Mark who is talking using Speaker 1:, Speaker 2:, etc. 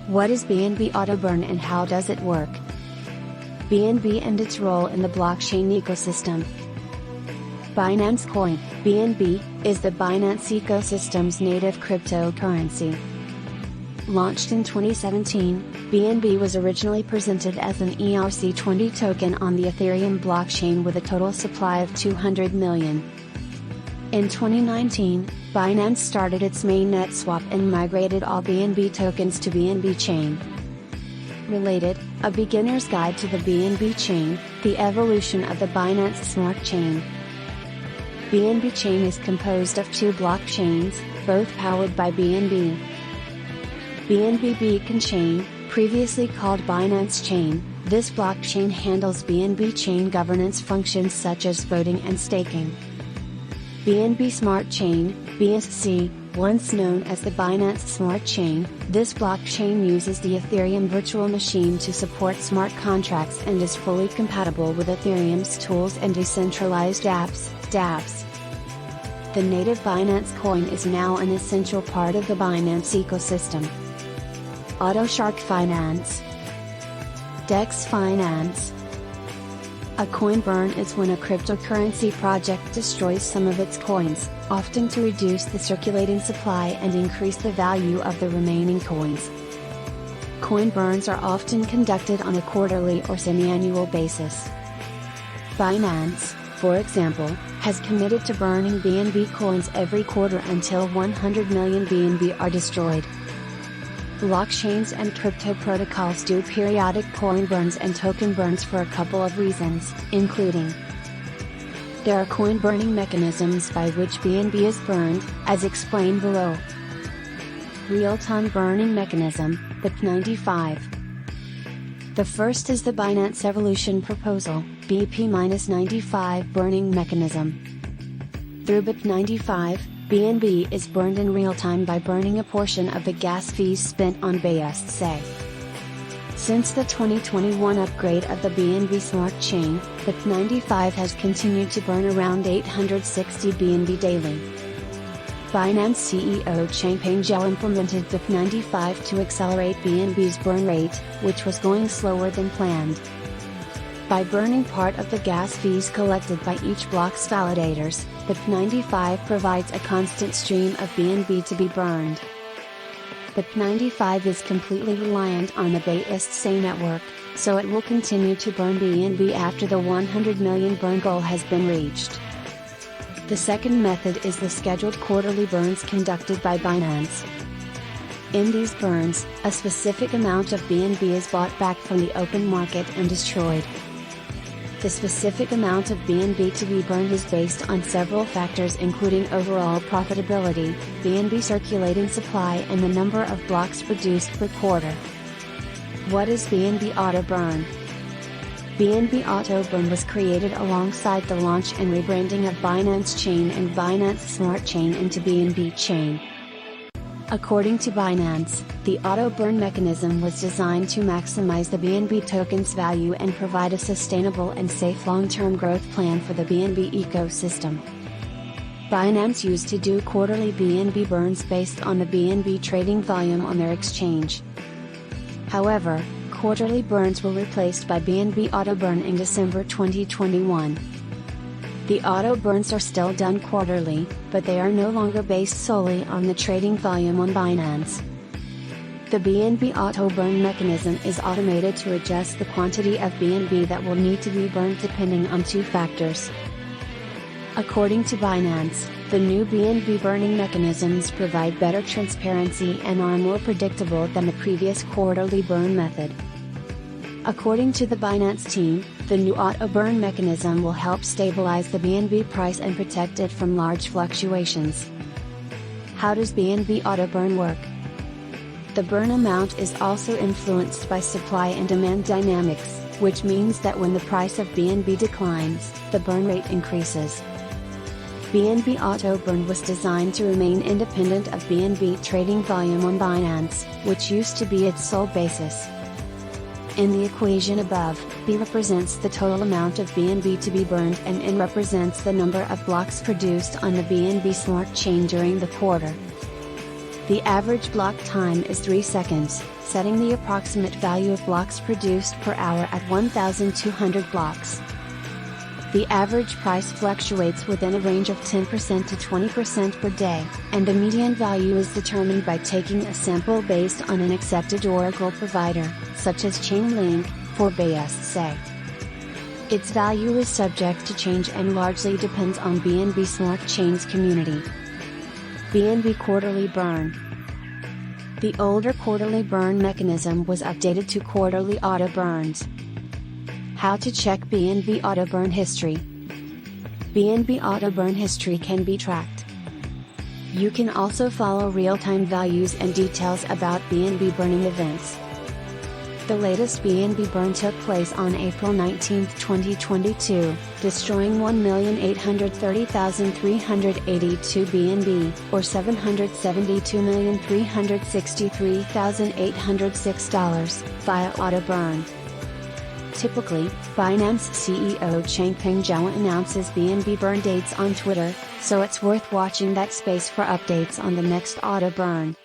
Speaker 1: What is BNB Autoburn and how does it work? BNB and its role in the blockchain ecosystem. Binance Coin, BNB, is the Binance ecosystem's native cryptocurrency. Launched in 2017, BNB was originally presented as an ERC20 token on the Ethereum blockchain with a total supply of 200 million. In 2019, Binance started its mainnet swap and migrated all BNB tokens to BNB chain. Related, a beginner's guide to the BNB chain, the evolution of the Binance Smart Chain. BNB chain is composed of two blockchains, both powered by BNB. BNB Beacon Chain, previously called Binance Chain, this blockchain handles BNB chain governance functions such as voting and staking. BNB Smart Chain, BSC, once known as the Binance Smart Chain, this blockchain uses the Ethereum virtual machine to support smart contracts and is fully compatible with Ethereum's tools and decentralized apps, dApps. The native Binance coin is now an essential part of the Binance ecosystem. AutoShark Finance. DEX Finance. A coin burn is when a cryptocurrency project destroys some of its coins, often to reduce the circulating supply and increase the value of the remaining coins. Coin burns are often conducted on a quarterly or semi-annual basis. Binance, for example, has committed to burning BNB coins every quarter until 100 million BNB are destroyed. Blockchains and crypto protocols do periodic coin burns and token burns for a couple of reasons, including: there are coin burning mechanisms by which BNB is burned, as explained below. Real-time burning mechanism, BIP95. The first is the Binance Evolution Proposal, BP-95 burning mechanism. Through BIP95, BNB is burned in real time by burning a portion of the gas fees spent on BSC. Since the 2021 upgrade of the BNB Smart Chain, BIP95 has continued to burn around 860 BNB daily. Binance CEO Changpeng Zhao implemented BIP95 to accelerate BNB's burn rate, which was going slower than planned. By burning part of the gas fees collected by each block's validators, BIP95 provides a constant stream of BNB to be burned. BIP95 is completely reliant on the BSC network, so it will continue to burn BNB after the 100 million burn goal has been reached. The second method is the scheduled quarterly burns conducted by Binance. In these burns, a specific amount of BNB is bought back from the open market and destroyed. The specific amount of BNB to be burned is based on several factors including overall profitability, BNB circulating supply and the number of blocks produced per quarter. What is BNB Auto Burn? BNB Auto Burn was created alongside the launch and rebranding of Binance Chain and Binance Smart Chain into BNB Chain. According to Binance, the auto burn mechanism was designed to maximize the BNB token's value and provide a sustainable and safe long-term growth plan for the BNB ecosystem. Binance used to do quarterly BNB burns based on the BNB trading volume on their exchange. However, quarterly burns were replaced by BNB Auto Burn in December 2021. The auto burns are still done quarterly, but they are no longer based solely on the trading volume on Binance. The BNB auto burn mechanism is automated to adjust the quantity of BNB that will need to be burned depending on two factors. According to Binance, the new BNB burning mechanisms provide better transparency and are more predictable than the previous quarterly burn method. According to the Binance team, the new auto burn mechanism will help stabilize the BNB price and protect it from large fluctuations. How does BNB auto burn work? The burn amount is also influenced by supply and demand dynamics, which means that when the price of BNB declines, the burn rate increases. BNB Auto Burn was designed to remain independent of BNB trading volume on Binance, which used to be its sole basis. In the equation above, B represents the total amount of BNB to be burned and N represents the number of blocks produced on the BNB Smart Chain during the quarter. The average block time is 3 seconds, setting the approximate value of blocks produced per hour at 1,200 blocks. The average price fluctuates within a range of 10% to 20% per day, and the median value is determined by taking a sample based on an accepted Oracle provider, such as Chainlink, for BSC. Its value is subject to change and largely depends on BNB Smart Chain's community. BNB Quarterly Burn. The older quarterly burn mechanism was updated to quarterly auto burns. How to check BNB auto burn history. BNB auto burn history can be tracked. You can also follow real-time values and details about BNB burning events. The latest BNB burn took place on April 19, 2022, destroying 1,830,382 BNB, or $772,363,806, via auto burn. Typically, Binance CEO Changpeng Zhao announces BNB burn dates on Twitter, so it's worth watching that space for updates on the next auto burn.